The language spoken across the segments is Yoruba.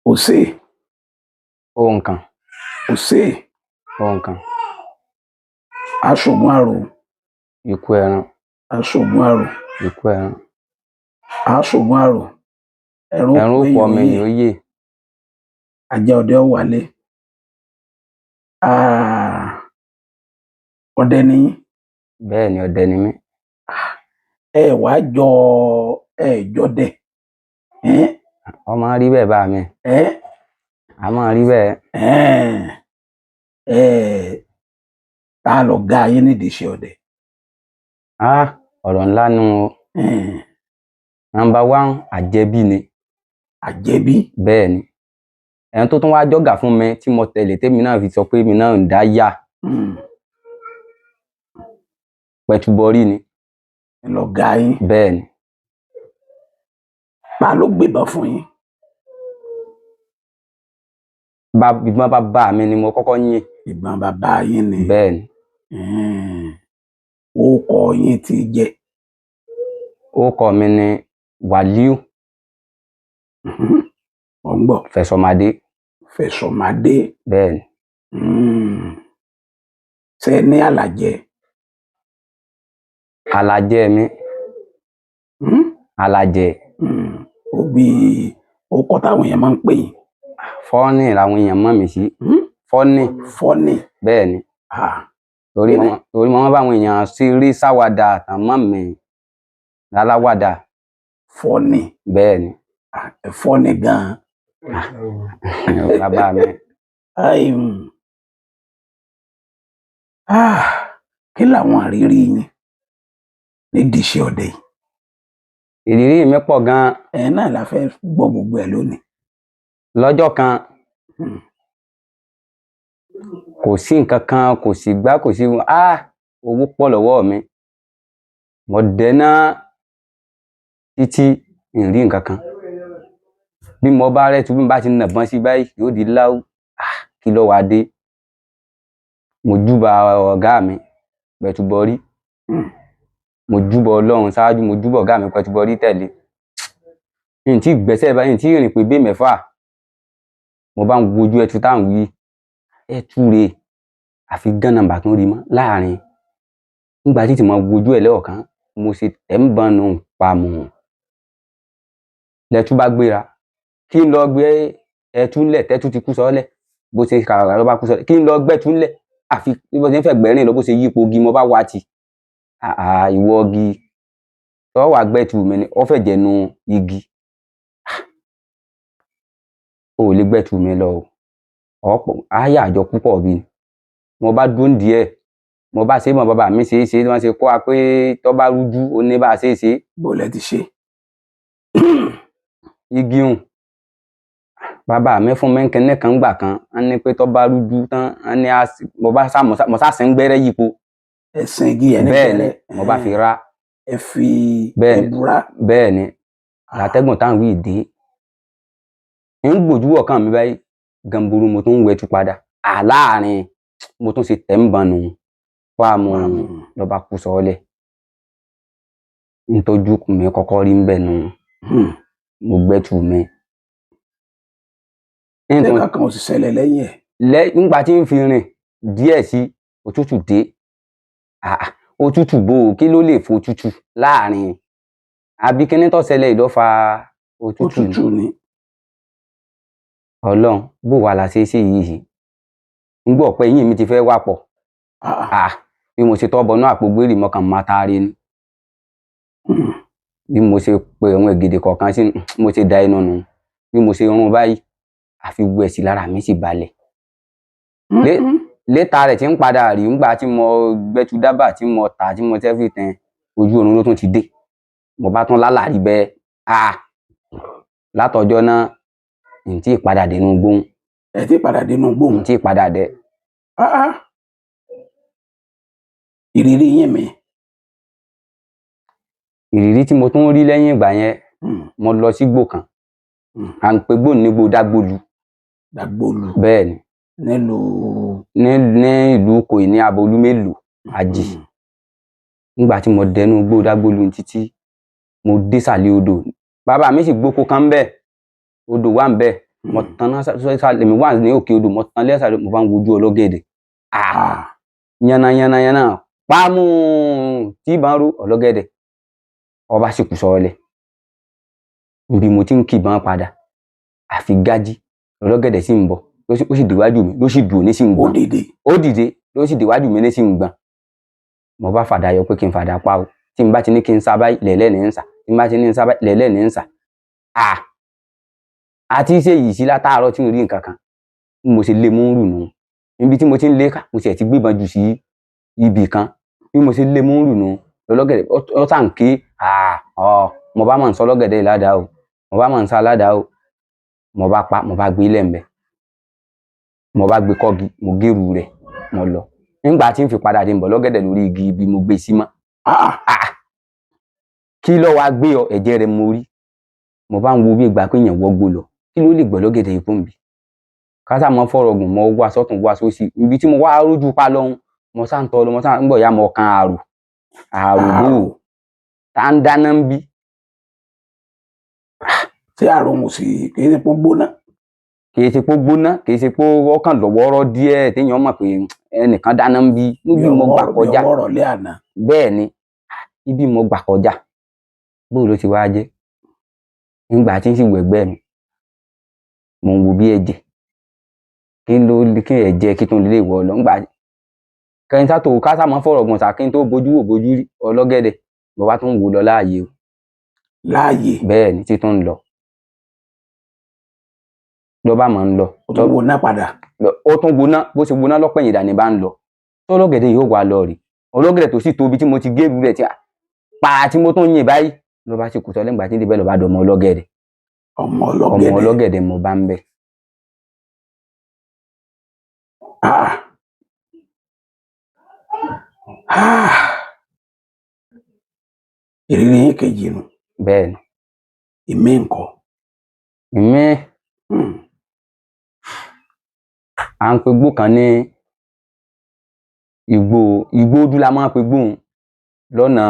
Òsè. Ohun kan. Òsè. Ohun kan. Aṣògùn àrò. Ikú ẹran. Aṣògùn àrò. Ikú ẹran. Aṣògùn àrò. Ẹ̀rùn òpó ọmọ èèyàn ó yè. Ajá ọdẹ ó wálé. Ọdẹ ni yín. Bẹ́ẹ̀ ni, ọdẹ ni mí. Ẹ wá jọdẹ. Ó máa ń rí bẹ́ẹ̀ bá mi. A máa rí bẹ́ẹ̀. Ta lọ̀gá yín nídìí iṣẹ́ ọdẹ? Ọ̀rọ̀ ńlá nu o. Number 1, àjẹbí ni. Àjẹbí? Bẹ́ẹ̀ ni. Ẹni tó tún wá jọ́gà fún mi tí mo tẹ̀lé tèmi náà fi sọ pé mi náà ń dá yà. Pẹ̀tùbọ̀rí ni. Lọ̀gá yín? Bẹ́ẹ̀ ni. Ta ló gbébọn fún yín? Ìbọn bàbá mi ni mo kọ́kọ́ yìn. Ìbọn bàbá yín ni? Bẹ́ẹ̀ ni. Orúkọ yín ti jẹ́? Orúkọ mi ni Wàlíù. Mo ń gbọ́. Fẹ̀sọ̀mádé. Fẹ̀sọ̀mádé? Bẹ́ẹ̀ ni. Ṣé ẹ ní àlàjẹ? Àlàjẹ mi. Àlàjẹ. Ó bí orúkọ táwọn èèyàn máa ń pè yín. Fọ́nì làwọn èèyàn mọ̀ mí sí. Fọ́nì. Fọ́nì? Bẹ́ẹ̀ ni. Torí mo máa bá àwọn èèyàn ṣeré sáwàdà àtàmọ́ mi láláwàdà. Fọ́nì? Bẹ́ẹ̀ ni. Fọ́nì gan-an. Bàbá mi. Kí làwọn àrírí yín nídìí iṣẹ́ ọdẹ yìí? Ìrírí mi pọ̀ gan-an. Ẹ̀ náà la fẹ́ gbọ́ gbogbo ẹ̀ lónìí. Lọ́jọ́ kan, kò sí nǹkan kan, kò sí gbá, kò sí owó pọ̀ lọ́wọ́ mi. Mo dẹ́ná títí ìrí nǹkan kan. Bí mo bá rẹ́tù, bí mo bá ti nàbọ́n sí báyìí, yóò di láwù. Kí ló wá dé? Mo júbà ọ̀gá mi Pẹ̀tùbọ̀rí. Mo júbà Ọlọ́run ṣáájú, mo júbà ọ̀gá mi Pẹ̀tùbọ̀rí tẹ̀lé. N tí gbẹ́sẹ̀ báyìí, n tí rìn pé bí mẹ́fà. Mo bá ń wojú ẹtu táwọn wí. Ẹtu rè àfi gánàmbà tó ń rí mọ́ láàrin. Nígbà tí mo wojú ẹ̀ lẹ́ọ̀kan, mo ṣe tẹ̀ ń bọ́nu pamọ́. Lẹ́tú bá gbéra. Kí n lọ gbé ẹtu ńlẹ̀ tẹ́tú ti kú sọ́lẹ̀. Bó ṣe kàrà ló bá kú sọ́lẹ̀. Kí n lọ gbẹ́tú ńlẹ̀. Àfi bí mo ṣe ń fẹ́ gbẹ́rìn lọ bó ṣe yípo igi mo bá wá tì. Ìwọ igi. Tọ́ wà gbẹ́tú mi ni. Ó fẹ́ jẹnu igi. O lè gbẹ́tú mi lọ o. Àyà àjọ púpọ̀ bí. Mo bá dún díẹ̀. Mo bá ṣe mọ̀ bàbá mi ṣe wọ́n ṣe kọ́ wa pé tó bá rújú ó ní bá ṣe. Bó lẹ ti ṣe? Igi hùn. Bàbá mi fún mi kẹ́nẹ́ kan gbà kan. Wọ́n ní pé tó bá rújú tán, wọ́n ní mo sá sìn gbẹ́rẹ́ yípo. Ẹ̀sìn igi ẹ̀ ní bẹ́ẹ̀ ni, mo bá fi rá. Ẹ fi ẹ̀bùrá. Bẹ́ẹ̀ ni. Látẹ́gùn táwọn wí dé. Ń gbòjú ọ̀kan mi báyìí. Gamburu mo tún ń wẹ̀tú padà. Láàrin mo tún ṣe tẹ̀ ń bọ̀nù. Wá mo lọ bá kú sọ́ọ́lẹ̀. Ntójú mi kọ́kọ́ rí ń bẹ̀ nù. Mo gbẹ́tú mi. Nǹkan kan ò sì ṣẹlẹ̀ lẹ́yìn ẹ̀. Nígbà tí ń fi rìn díẹ̀ sí, òtútù dé. Òtútù bò kí ló lè fo òtútù láàrin? Àbí kíní tó ṣẹlẹ̀ ló fa òtútù ni. Ọlọ́run bó wà la ṣe yìí. Ń gbọ́ pé yín mi ti fẹ́ wà pọ̀. Bí mo ṣe tọ́ bọnú àpò gbérì mọ́kàn máa taari ni. Bí mo ṣe pe àwọn ègèdè kọ̀ọ̀kan sí, mo ṣe da inú nù. Bí mo ṣe rún báyìí, àfi gbọ́ ẹ̀sì lára mi sì balẹ̀. Létà rẹ̀ tí ń padà rí ńgbà tí mo gbẹ́tú dábà tí mo tà tí mo tẹ́fì tẹ́ ojú oorun ló tún ti dé. Mo bá tún lálàrí bẹ́ẹ̀. Látọjọ́ náà, n tí padà dénú gbóhùn. Ẹ tí padà dénú gbóhùn? N tí padà dé. Ìrírí yín mi. Ìrírí tí mo tún rí lẹ́yìn ìgbà yẹn, mo lọ sí igbó kan. À ń pe igbó nígbó Dágbólu. Dágbólu? Bẹ́ẹ̀ ni. Ní ìlú Ìkòyí ní Abolú mélòó Àjì. Nígbà tí mo dẹnu igbó Dágbólu títí, mo dé sàlẹ̀ odò. Bàbá mi sì gbóko kan bẹ́ẹ̀. Odò wà ń bẹ́ẹ̀. mo tan náà sálẹ̀ mi wà ní òkè odò mo tan lẹ́sàlẹ̀ mo bá ń wojú ọlọ́gẹ̀dẹ̀ yànnà pámú tí ìbọn ró ọlọ́gẹ̀dẹ̀ ọba sì kù sọ́ọ́lẹ̀ níbi mo ti ń kìbọn padà àfi gájí ọlọ́gẹ̀dẹ̀ sì ń bọ̀ ó sì dìwájú mi ló sì dùn ní sí ń gbọ́n ó dìde ló sì dìwájú mi ní sí ń gbọ́n mo bá fàdà yọ pé kí n fàdà pa o tí n bá ti ní kí n sá báyìí lẹ́lẹ́ ní ń sá tí n bá ti ní ń sá báyìí lẹ́lẹ́ ní ń sá àti ṣe yìí sí látàárọ̀ tí n rí nǹkan kan mo ṣe lé mú rù nù níbi tí mo ti ń lé ká mo sì ti gbébọn jù sí ibì kan bí mo ṣe lé mú rù nù ọlọ́gẹ̀dẹ̀ ó sàn ké mo bá mọ̀ ń sọ ọlọ́gẹ̀dẹ̀ ládàá o mo bá mọ̀ ń sá ládàá o mo bá pa mo bá gbé lẹ́m̀bẹ̀ mo bá gbé kọ́gi mo gérù rẹ̀ mo lọ nígbà tí n fi padà dé ń bọ̀ lọ́gẹ̀dẹ̀ lórí igi ibi mo gbé sí mọ́ kí ló wá gbé ọ ẹ̀jẹ̀ rẹ̀ mo rí mo bá ń wo bí ìgbà pé èèyàn wọgbó lọ kí ló lè gbọ́ lọ́gẹ̀dẹ̀ yìí fún mi kásá mo fọ̀rọ̀ gùn mo wá sọ́tún wá sósì ibi tí mo wá rójú pa lọ́hún mo sá ń tọ́ lọ mo sá ń gbọ̀ ya mo kan àrò bò tá ń dáná ń bí. tí àrò mo sì kì í ṣe pé gbóná. kì í ṣe pé gbóná kì í ṣe pé ọkàn lọ́wọ́rọ́ díẹ̀ téèyàn mọ̀ pé ẹnìkan dáná ń bí níbi mo gbà kọjá bẹ́ẹ̀ ni ibi mo gbà kọjá bó ló ti wá jẹ́ nígbà tí ń sì wẹ̀gbẹ́ mi mo ń wo bí ẹ̀jẹ̀ kí ẹ̀jẹ̀ kí tó lè wọ̀ lọ ńgbà kẹrin sátò kásá mọ́ fọ̀rọ̀ gùn sá kí n tó bójú wò bójú rí ọlọ́gẹ̀dẹ̀ mo bá tún wò lọ láàyè o. láàyè bẹ́ẹ̀ ni títún ń lọ ló bá máa ń lọ. ó tún gbóná padà. ó tún gbóná bó ṣe gbóná lọ́pẹ̀yìn ìdá ni bá ń lọ tó ọlọ́gẹ̀dẹ̀ yóò wá lọ rí ọlọ́gẹ̀dẹ̀ tó sì tóbi tí mo ti gérù rẹ̀ tí pa tí mo tún yìn báyìí ló bá ti kù sọ lẹ́gbàá tí ń débẹ̀ ló bá dọ̀ ọmọ ọlọ́gẹ̀dẹ̀. ọmọ ọlọ́gẹ̀dẹ̀ mo bá ń bẹ̀. ìrírí yín kejì nù. bẹ́ẹ̀ ni. ìmí ńkọ́. ìmí à ń pe igbó kan ní igbó ojú la máa ń pe igbó lọ́nà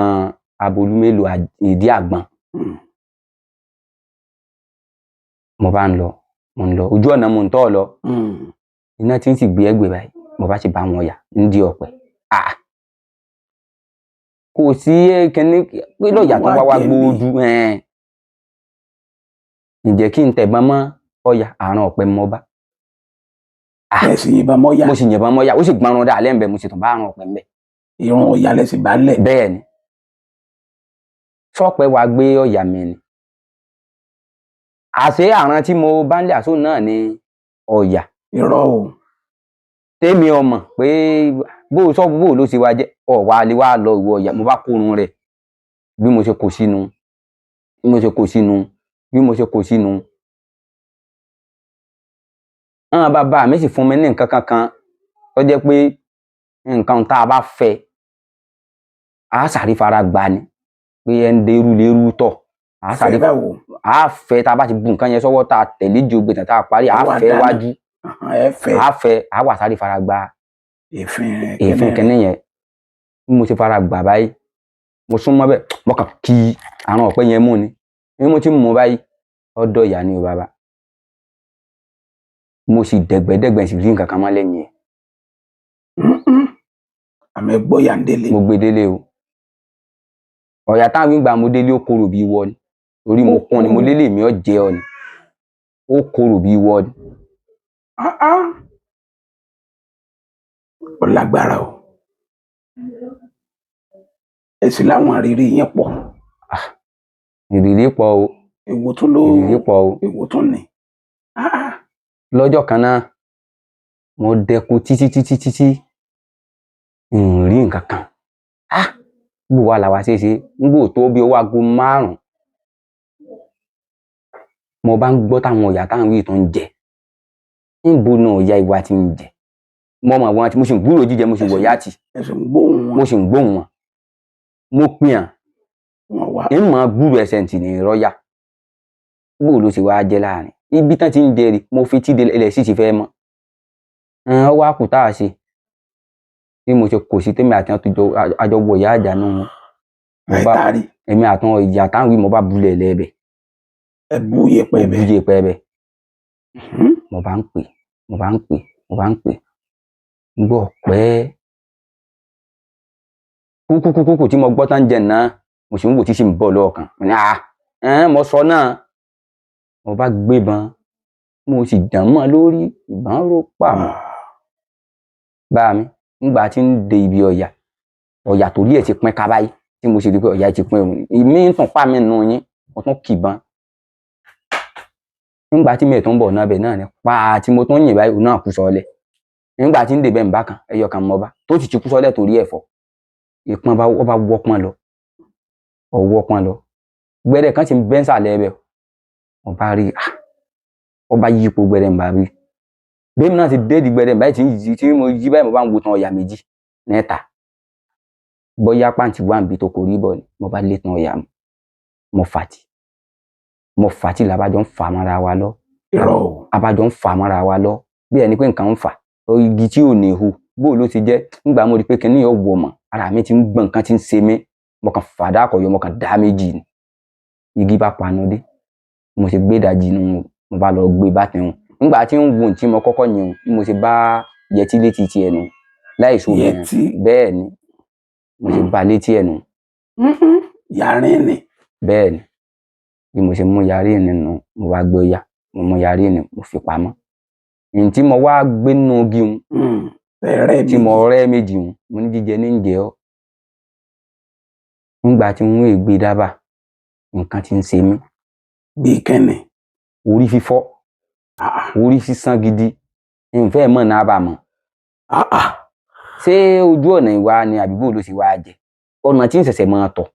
abolúmélòó ìdí àgbọn. mo bá ń lọ ojú ọ̀nà mo ń tọ́ lọ iná tí ń sì gbé ẹgbẹ́ báyìí mo bá sì bá wọn yà ń di ọ̀pẹ kò sí kíní pé lọ́ọ̀yà tó wá gbóòdù ǹjẹ́ kí n tẹ̀bọn mọ́ ọ̀yà àrùn ọ̀pẹ mọ́ bá. ẹ sì yìnbọn mọ́ yà. mo sì yìnbọn mọ́ yà ó sì gbọ́nrún dà lẹ́ǹbẹ̀ mo sì tún bá àrùn ọ̀pẹ ńbẹ̀. irun ọ̀yà lẹ́sìn bá lẹ̀. bẹ́ẹ̀ ni sọ́pẹ́ wa gbé ọ̀yà mi ni àṣé àrùn tí mo bá ń lé àṣọ náà ni ọ̀yà. irọ́ o. tèmi ọmọ pé bó ló ṣe wá jẹ́ ọ̀wá lè wá lọ ìwọ ọ̀yà mo bá kórun rẹ̀ bí mo ṣe kó sínú. àwọn bàbá mi sì fún mi ní nǹkan kankan tó jẹ́ pé nǹkan tá a bá fẹ́ a sáré fara gbà ni pé ẹ ń derú lérú tọ̀ a sáré a fẹ́ tá a bá ti bu nǹkan yẹn sọ́wọ́ tá a tẹ̀lé jogbe tán tá a parí a fẹ́ wájú a fẹ́ a wà sáré fara gbà èéfín kẹ́ni yẹn bí mo ṣe fara gbà báyìí mo sún mọ́ bẹ́ẹ̀ mo kàn kí àrùn ọ̀pẹ yẹn mú ni bí mo ti mú báyìí ọ̀dọ̀ ìyá ni o bàbá mo sì dẹ̀gbẹ́dẹ̀gbẹ́ sì rí nǹkan kan mọ́ lẹ́yìn ẹ̀. àmọ́ ẹ gbọ́ yà ń délé. mo gbé délé o ọ̀yà táwọn ìgbà mo délé ó korò bí wọ ni torí mo kún ni mo lélẹ̀ mi ò jẹ́ ọ ni ó korò bí wọ ni. ó lágbára o ẹ sì láwọn àrírí yẹn pọ̀. ìrírí pọ̀ o. èwo tún ló ìrírí pọ̀ o. èwo tún ni. lọ́jọ́ kan náà mo dẹkun títí n rí nǹkan kan gbò wà làwa ṣeéṣe ngbò tó bí owó aago 5 mo bá ń gbọ́ táwọn ọ̀yà táwọn yìí tó ń jẹ níbo náà ọ̀yà ìwà tí ń jẹ mo mọ̀ wọn mo sì ń gbúrò jíjẹ mo sì wọ̀ yàtì mo sì ń gbóhùn wọn mo pin à ń mọ̀ gbúrò ẹsẹ̀ ntì ní ìrọ́yà gbò ló sì wá jẹ́ láàrin ibi tán ti ń jẹ rí mo fi tíde ilẹ̀ sí ti fẹ́ mọ́ ọwọ́ àkùtà àṣe bí mo ṣe kò sí tèmi àti àjọwọ̀ ìyá àjà náà èmi àtàn ìyá táwọn wí mo bá bulẹ̀ lẹ́ẹ̀bẹ̀. ẹ bú yẹpẹ bẹ. mo bá ń pè gbọ́ pẹ́ kúkúkúkú tí mo gbọ́ tán jẹ náà mo sì ń wò tí sì ń bọ̀ lọ́ọ̀kan mo ní mo sọ náà mo bá gbébọn mo sì dàn mọ́ lórí ìbọn ró pa mọ́ bá mi nígbà tí ń de ibi ọ̀yà torí ẹ̀ ti pín ká báyìí tí mo sì rí pé ọ̀yà ti pín òun ìmí ń tàn pa mí nù yín mo tún kìbọn nígbà tí mi ẹ̀ tó ń bọ̀ náà bẹ̀ náà ni pa tí mo tún yìn báyìí òun náà kú sọ́ọ́lẹ̀ nígbà tí ń dè bẹ́ẹ̀ ń bá kan ẹyọ kan mọ́ bá tó sì ti kú sọ́ọ́lẹ̀ torí ẹ̀fọ́ ìpọn bá wọ́pọn lọ gbẹ̀rẹ̀ kan ti ń bẹ́ ń sàlẹ̀ ẹbẹ̀ mo bá rí ọba yípo gbẹ̀rẹ̀ ń bá rí bẹ́ẹ̀ náà ti dé di gbẹ̀rẹ̀ ń báyìí tí mo yí báyìí mo bá ń wo tán ọ̀yà méjì nẹ́ta bóyá pàǹtí wà níbi tó kò rí bọ̀ ni mo bá lé tán ọ̀yà mo fàtí làbájọ ń fà mọ́ra wa lọ abájọ ń fà mọ́ra wa lọ bí ẹni pé nǹkan ń fà igi tí ò ní hu bó ló ti jẹ́ nígbà mo rí pé kinní yóò wọ̀ mọ́ ara mi ti ń gbọ̀n nǹkan ti ń ṣe mí mo kàn fàdá àkọyọ mo kàn dá méjì ni igi bá panu dé mo sì gbé ìdajì nù mo bá lọ gbé bá tẹ̀hún nígbà tí ń wo tí mo kọ́kọ́ yẹn mo sì bá yẹtí létí tiẹ̀ nù láìsọ bẹ́ẹ̀ ni mo sì bá létí ẹ̀ nù. Yàrin ni. bẹ́ẹ̀ ni bí mo ṣe mú yarí ni nù mo wá gbé ọ̀yà mo mú yarí ni mo fi pamọ́ ní tí mo wá gbé nínú igi hun tí mo rẹ́ méjì hun mo ní jíjẹ ní ǹjẹ́ ọ́ nígbà tí wọ́n ègbé dábàá nǹkan tí ń ṣe mí. Bí kẹ́ni. Orí fífọ́ orí sísán gidi ìfẹ́ mọ̀ náà bà mọ́. Ṣé ojú ọ̀nà ìwà ni àbíbò ló sì wá jẹ ọ̀nà tí ń ṣẹ̀ṣẹ̀ máa tọ̀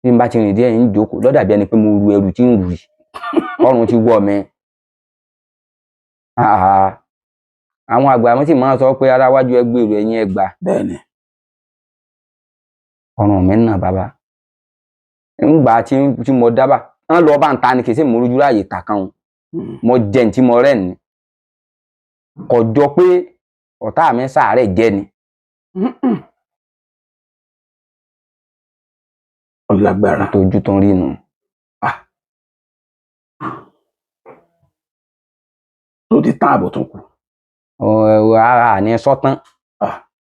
bí n bá ti rìn díẹ̀ ń jókòó lọ́dà bí ẹni pé mo ru ẹrù tí ń rù yìí ọrùn ti wọ̀ mí. Àwọn àgbà wọn sì máa sọ pé ara wájú ẹgbẹ́ rẹ̀ ẹ̀yìn ẹgbà. Bẹ́ẹ̀ni. Ọrùn mi náà bàbá ńgbà tí mo dábàá wọ́n lọ bá ń ta ni kì í sì mo rójú ráàyè tà kan o mo jẹ ní tí mo rẹ̀ ní kò jọ pé ọ̀tá mi sàárẹ̀ jẹ́ ni. Ọlágbára. Tójú tó ń rí nu. Tó ti tán àbọ̀ tó kù. Àní sọ́tán.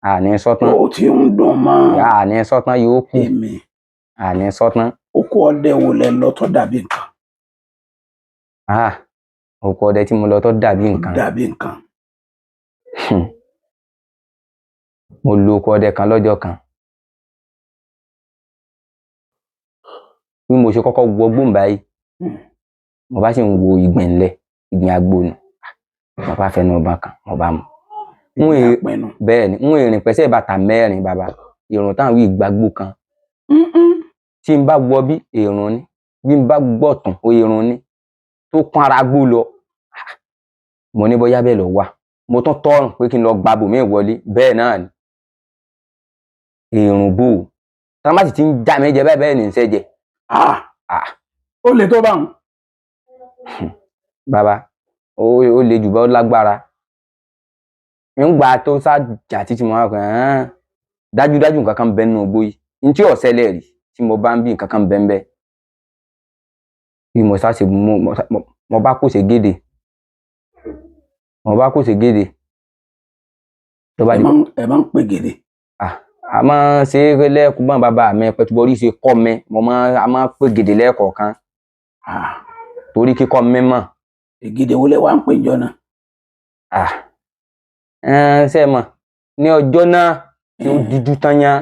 Àní sọ́tán. Ó ti ń dùn mọ́. Àní sọ́tán yóò kù. Èmi. Àní sọ́tán. Oko ọdẹ wo lẹ lọ tó dàbí nǹkan? Oko ọdẹ tí mo lọ tó dàbí nǹkan. Dàbí nǹkan. Mo lo oko ọdẹ kan lọ́jọ́ kan. Bí mo ṣe kọ́kọ́ wọ gbóǹ báyìí mo bá sì ń wo ìgbìn ńlẹ̀ ìgbìn àgbo ni mo bá fẹnu ọba kan mo bá mu. Bẹ́ẹ̀ ni ń rìn pẹ́sẹ́ bàtà mẹ́rin bàbá ìrùn táwọn wí gbàgbó kan. Tí n bá wọ bí èrùn ni bí n bá gbọ̀tàn o èrùn ni tó kún ara gbó lọ mo ní bóyá bẹ́ẹ̀ lọ wà mo tún tọrùn pé kí n lọ gba bòmí ìwọlé bẹ́ẹ̀ náà ni èrùn bò tá má sì ti ń já mi jẹ bẹ́ẹ̀ ní ìṣẹ́jẹ. Ó lè tó bá wọn. Bàbá ó lè jù bá ó lágbára nígbà tó sájà títí mo wá pé dájúdájú nǹkan kan bẹ nínú igbó yìí ní tí ọ̀sẹ̀lẹ̀ rí tí mo bá ń bí nǹkan kan bẹ ń bẹ bí mo sá ṣe mo bá kó ṣe gédé tó bá di. Ẹ máa ń pè gèdè. A máa ṣe é lẹ́ẹ̀kú bọ́n bàbá mi pẹ̀tùbọ̀rí ṣe kọ́ mi a máa pè gèdè lẹ́ẹ̀kọ̀ọ̀kan torí kíkọ́ mi mọ̀. Ègèdè wo lẹ wá ń pè jọ náà? Ṣé mọ̀ ní ọjọ́ náà tí ó díjú tán yá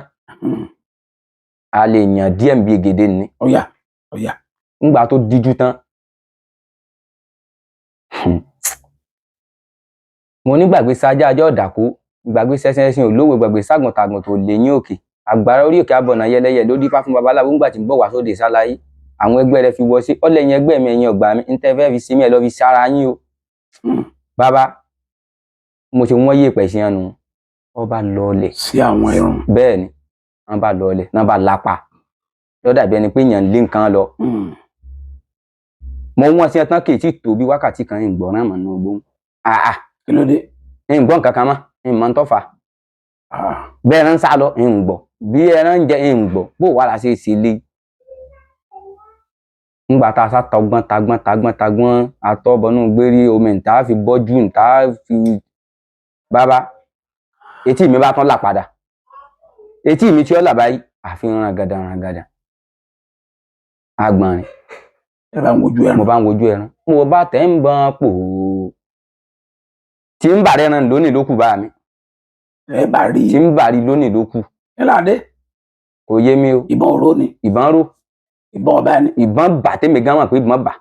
a lè yàn díẹ̀ bí ègèdè ni. Ọ̀yà. Nígbà tó díjú tán mo nígbàgbé sájà ajọ́ ọ̀dàkú gbàgbé sẹ́sẹ́sìn olówó gbàgbé ságùntàgùn tó lè yín òkè àgbàrá orí òkè abọ̀nà yẹlẹyẹ ló dífá fún babaláwo ńgbà tí ń bọ̀ wá sóde sáláyé àwọn ẹgbẹ́ rẹ̀ fi wọ́ sí ọlẹ́yìn ẹgbẹ́ mi ẹ̀yìn ọgbà mi ń tẹ́ fẹ́ fi sí mi ẹ̀ lọ́ fi sára yín o. Bàbá mo ṣe wọ́n yé pẹ̀ sí ẹnu ọba lọọlẹ̀. Sí àwọn ẹran. Bẹ́ẹ̀ ni wọ́n bá lọọlẹ̀ wọ́n bá lápá lọ́dà bí ẹni pé èèyàn lé nǹkan lọ. Mo wọ́n sí ẹtán kì í tí tó bí wákàtí kan ìgbọ̀nrán mọ̀ nínú gbóhùn. Kí ló dé? Ìgbọ́n kankan mọ́ ìmọ̀ ń tọ́fà. Bẹ́ẹ̀ ẹran ń sá lọ ìgbọ̀ bí ẹran ń jẹ ìgbọ̀ bó wà láṣẹ ìṣẹ̀lẹ̀ ńgbà tá a sá tagbọ́n àtọ́bọnú gbérí omi níta fi bọ́jú níta fi bàbá etí mi bá tán là padà etí mi tí ó là báyìí àfihàn rangada agbọ̀nrín ẹ bá ń wojú ẹran mo bá ń wojú ẹran mo bá tẹ̀ ń bọ́n pò tí ń bàrẹ̀ ẹran lónìí ló kù bá mi ẹ bá rí tí ń bàrí lónìí ló kù ẹ láde kò yé mi o ìbọn òró ni ìbọn ró ìbọn ọba ni ìbọn bà tẹ́mi gán mọ̀ pé ìbọn bà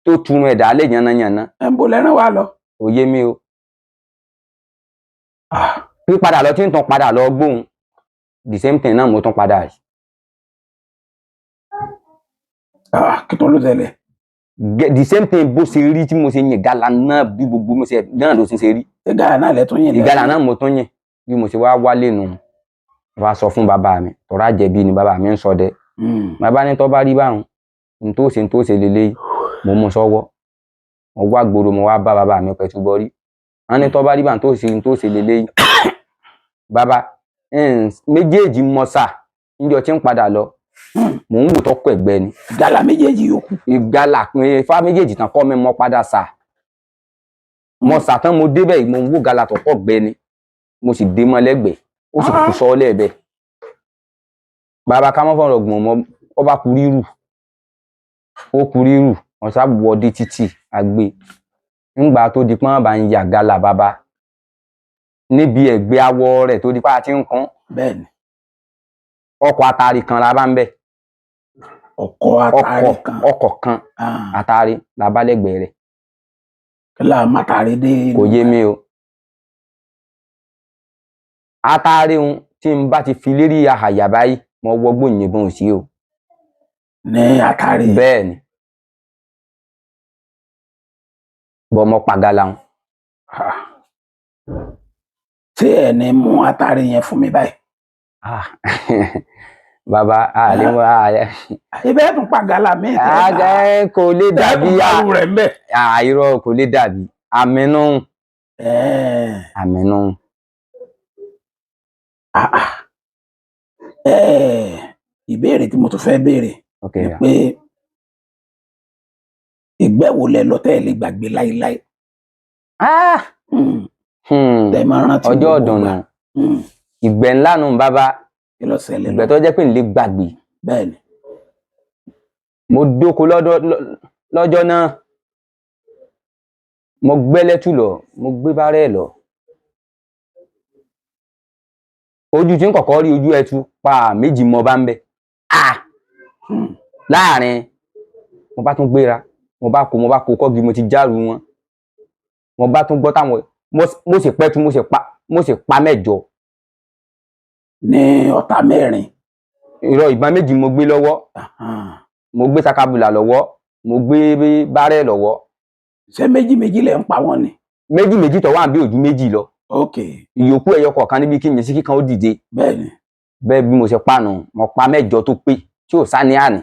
tó tunu ẹ̀dá alẹ́ yànnàyànnà ẹ ń bo lẹ́rán wa lọ. kò yé mi o pípadà lọ tí ń tàn padà lọ gbóhùn the same thing náà mo tún padà rí kí tó ló tẹ̀lé. the same thing bó ṣe rí tí mo ṣe yìn gàlà náà bí gbogbo mo ṣe náà ló ṣe rí ìgalà náà lẹ tún yìn lẹ. ìgalà náà mo tún yìn bí mo ṣe wá wálé nù wá sọ fún bàbá mi tọ́ra jẹ̀bi ni bàbá mi ń sọ dẹ bàbá ní tó bá rí báwọn n tó ṣe lélẹ́yìí mo mú sọ́wọ́ mo wá gbòòrò mo wá bá bàbá mi pẹ̀tù bọ́rí wọn ní tó bá rí báwọn tó ṣe lélẹ́yìí bàbá méjèèjì mọ́sà níjọ tí ń padà lọ mò ń wò tọ́kọ̀ ẹ̀gbẹ́ ni ìgalà méjèèjì yòókù. ìgalà fá méjèèjì tán kọ́ mi mọ́ padà sà mo sà tán mo débẹ̀ mo ń wò gàlà tọ́kọ̀ gbẹ ni mo sì dé mọ́ lẹ́gbẹ̀ẹ́ ó sì kú sọ́ lẹ́ẹ̀bẹ̀ bàbá ká mọ́ fọ́nrọ̀ gbọ̀n mọ́ ọ bá kú rírù ó kú rírù wọn sá wọdé títì àgbè ńgbà tó di pọ́n bá ń yà gàlà bàbá níbi ẹ̀gbẹ́ awọ rẹ̀ tó di pa àti ń kán bẹ́ẹ̀ni ọkọ̀ àtàrí kan la bá ń bẹ̀ ọkọ̀ kan àtàrí la bá lẹ́gbẹ̀ẹ́ rẹ̀ kí la má tàrí dé. kò yé mi o àtàrí ohun tí n bá ti fi lérí àhàyà báyìí mo wọgbó ìyìnbọn òsì o. ní àtàrí. bẹ́ẹ̀ni bọ́ mo pàgàlà wọn. tí ẹ ní mú àtàrí yẹn fún mi báyìí. bàbá àlè wọn àlè. ibẹ̀ tún pàgàlà mi. kò lè dàbí irọ́ kò lè dàbí àmínú. àmínú. ìbéèrè tí mo tún fẹ́ béèrè ni pé ìgbẹ́ wo lẹ lọ tẹ́ ẹ lè gbàgbé láíláí. tẹ́ máa rántí ọjọ́ ọ̀dùnnú ìgbẹ́ ńlá nù bàbá ìgbẹ́ tó jẹ́ pé n lè gbàgbé. bẹ́ẹ̀ni. mo dóko lọ́jọ́ náà mo gbẹ́lẹ́tù lọ mo gbé bárẹ̀ lọ ojú tí ń kọ̀kọ́ rí ojú ẹtu pa méjì mọ bá ń bẹ láàrin mo bá tún gbéra mo bá kó kọ́gi mo ti járu wọn mo bá tún gbọ́ táwọn mo sì pẹ́tu mo sì pa mẹ́jọ. ní ọ̀tá mẹ́rin. irọ́ ìbọn méjì mo gbé lọ́wọ́ mo gbé sakabula lọ́wọ́ mo gbé bárẹ̀ lọ́wọ́. ṣé méjì lẹ ń pa wọ́n ni. méjì tó wà bí ojú méjì lọ. ok. ìyókù ẹyọ kọ̀ọ̀kan níbi kí mi sí kíkan ó dìde. bẹ́ẹ̀ni. bẹ́ẹ̀ bí mo ṣe pàànù mo pa mẹ́jọ tó pé tí ò sá ní àná.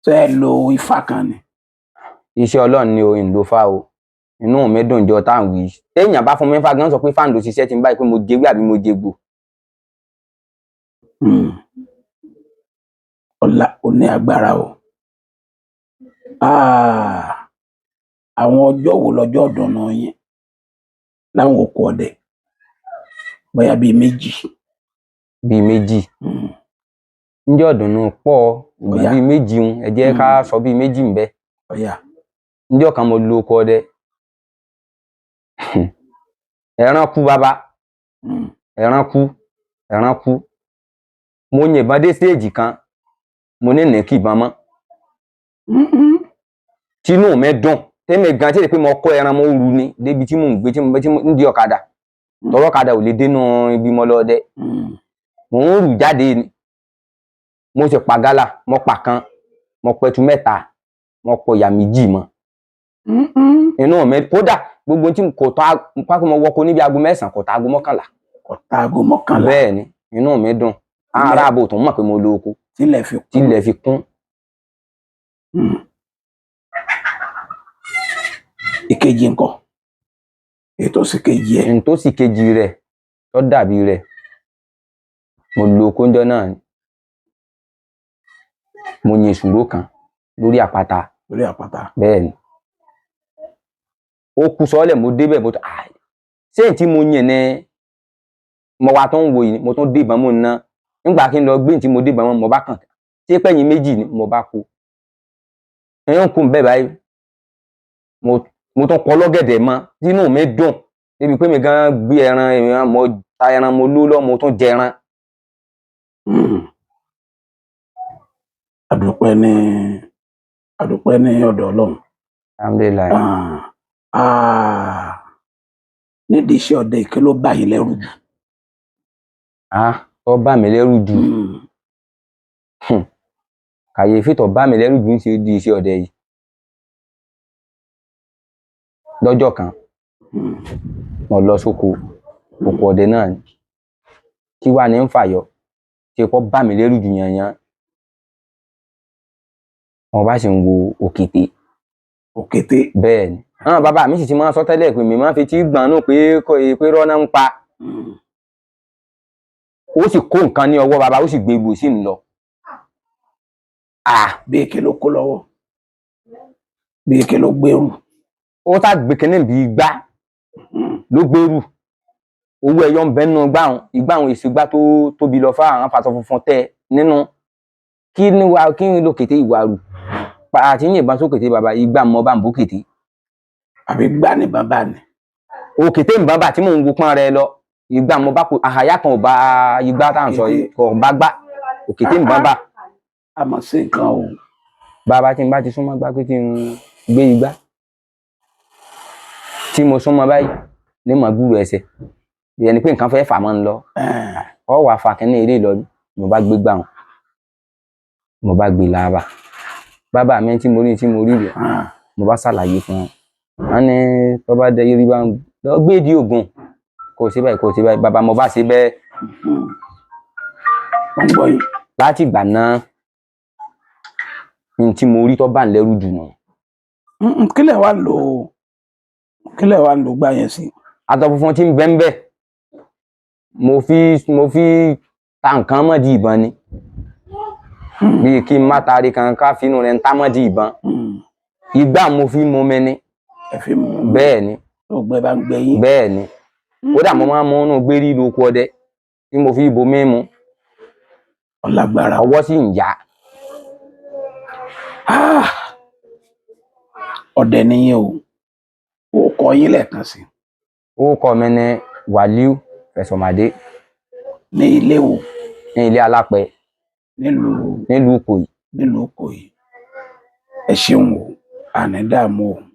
ṣé ẹ lo ifá kan ni. iṣẹ́ Ọlọ́run ni o ń lo fá o inú mi dùn jọ táwọn wí téèyàn bá fún mi fá gan sọ pé fáǹdò ṣiṣẹ́ tí ń báyìí pé mo jẹ́wé àbí mo jẹgbò. ọ̀la ò ní agbára o. àwọn ọjọ́ wo lọ́jọ́ ọ̀dùnnú yín láwọn oko ọdẹ bóyá bíi méjì. bíi méjì. ǹjẹ́ ọ̀dùnnú pọ̀ ìgbà bíi méjì ń ẹ jẹ́ ká sọ bíi méjì ń bẹ. ǹjọ́ kan mo lo oko ọdẹ ẹran kú bàbá ẹran kú mo yìnbọn dé stéèjì kan mo ní nìkì ìbọn mọ́ tínú mi dùn tẹ́mi gan tí èdè pé mo kọ́ ẹran mo rù ni débi tí mò ń gbé tí mo ń di ọ̀kadà tọwọ́ ọ̀kadà ò lè dénú ibi mo lọ dẹ mò ń rù jáde ni mo sì pa gálà mo pa kan mo pẹtu mẹ́ta mo pọ ìyá méjì mọ́ inú mi kódà gbogbo tí kò tó pápá mo wọkọ níbi aago 9 kò tá aago 11. kò tá aago 11. bẹ́ẹ̀ ni inú mi dùn ara àbò tó mọ̀ pé mo lo oko tílẹ̀ fi kún. ìkejì ńkọ́ ètò sì kejì ẹ. ètò sì kejì rẹ̀ tó dàbí rẹ̀ mo lo oko ńjọ́ náà ni mo yin ìṣòro kan lórí àpáta. Lórí àpáta. Bẹ́ẹ̀ ni. Ó kú sọ́lẹ̀ mo débẹ̀ mo tó ṣé tí mo yin ní mo wá tó ń wo yìí mo tún dé ìbọn mo ná nígbà kí n lọ gbé tí mo dé ìbọn mo bá kàn ṣé pẹ́yìn méjì ni mo bá kú. Ẹ̀yàn kú bẹ́ẹ̀ báyìí mo tún kọ́ lọ́gẹ̀dẹ̀ mọ́ nínú mi dùn débi pé mi gan gbé ẹran mo ta ẹran mo ló lọ́ mo tún jẹ ẹran. Àdúpẹ́ ní ọ̀dọ̀ Ọlọ́run. Alhamdulillah. Nídìí iṣẹ́ ọdẹ kí ló bá yín lẹ́rù jù? Tó bá mi lẹ́rù jù. Kàyéfì tó bá mi lẹ́rù jù ń ṣe di iṣẹ́ ọdẹ yìí. Lọ́jọ́ kan mo lọ sóko oko ọdẹ náà ni kí wá ní ń fàyọ ṣe kó bá mi lẹ́rù jù yanyan. Wọ́n bá sì ń wo òkété. Òkété. Bẹ́ẹ̀ ni. Bàbá mi sì ti máa sọ tẹ́lẹ̀ pé mi máa fi tí gbọ̀n nù pé rọ́nà ń pa. Ó sì kó nǹkan ní ọwọ́ bàbá ó sì gbé egbò sí ń lọ. Bí èké ló kó lọ́wọ́. Bí èké ló gbèrú. Ó tá gbé kínní bí igbá ló gbèrú. Owó ẹyọ ń bẹ nínú igbá àwọn èsì igbá tó tóbi lọ fáwọn afàtọ funfun tẹ nínú. Kí ni lókété ìwà rù? Àti yìnbọn sókété bàbá igbá mọ́ bá ń bó kété. Àbí gbá ní bàbá ni. Òkété ń bàbá tí mò ń wo pọ́n rẹ lọ ìgbà mo bá kó àhàyà kan ò bá igbá tá à ń sọ yìí kò bá gbá òkété ń bàbá. Àmọ́ sí nǹkan o. Bàbá tí n bá ti súnmọ́ gbá pé kí n gbé igbá tí mo súnmọ́ báyìí ní mọ̀ gbúrò ẹsẹ̀ ìyẹn ni pé nǹkan fẹ́ fà mọ́ ń lọ ọ wà fà kínní eré lọ mo bá gbé gbà wọn mo bá gbé làbà bàbá mi tí mo rí rẹ̀ mo bá ṣàlàyé fún wọn ní tó bá dé yiri bá ń lọ gbé di oògùn kò sí báyìí bàbá mo bá ṣe bẹ́ẹ̀. Láti ìgbà náà ní tí mo rí tó bá ń lẹ́rù jù nù. Kílẹ̀ wá ń lo gbá yẹn sí. Aṣọ funfun tí ń bẹ́ ń bẹ́ mo fi ta nǹkan mọ́ di ìbọn ni bí kí n má taari kan ká fínú rẹ̀ ń tá mọ́ di ìbọn igbá mo fi mú mi ní. Bẹ́ẹ̀ ni. Ògbẹ́ bá ń gbẹ yín. Bẹ́ẹ̀ ni. Kódà mo máa ń mú inú gbérí lóko ọdẹ tí mo fi ibo mímu. Ọlágbára. Ọwọ́ sì ń yá. Ọdẹ nìyẹn o. Ó kọ yín lẹ́ẹ̀kan sí. Ó kọ mi ní Wàlíù Fẹ̀sọ̀mádé. Ní ilé wo? Ní ilé Alápẹ. Nílùú Ìkòyí. Nílùú Ìkòyí. Ẹ ṣeun o, àní dààmú o.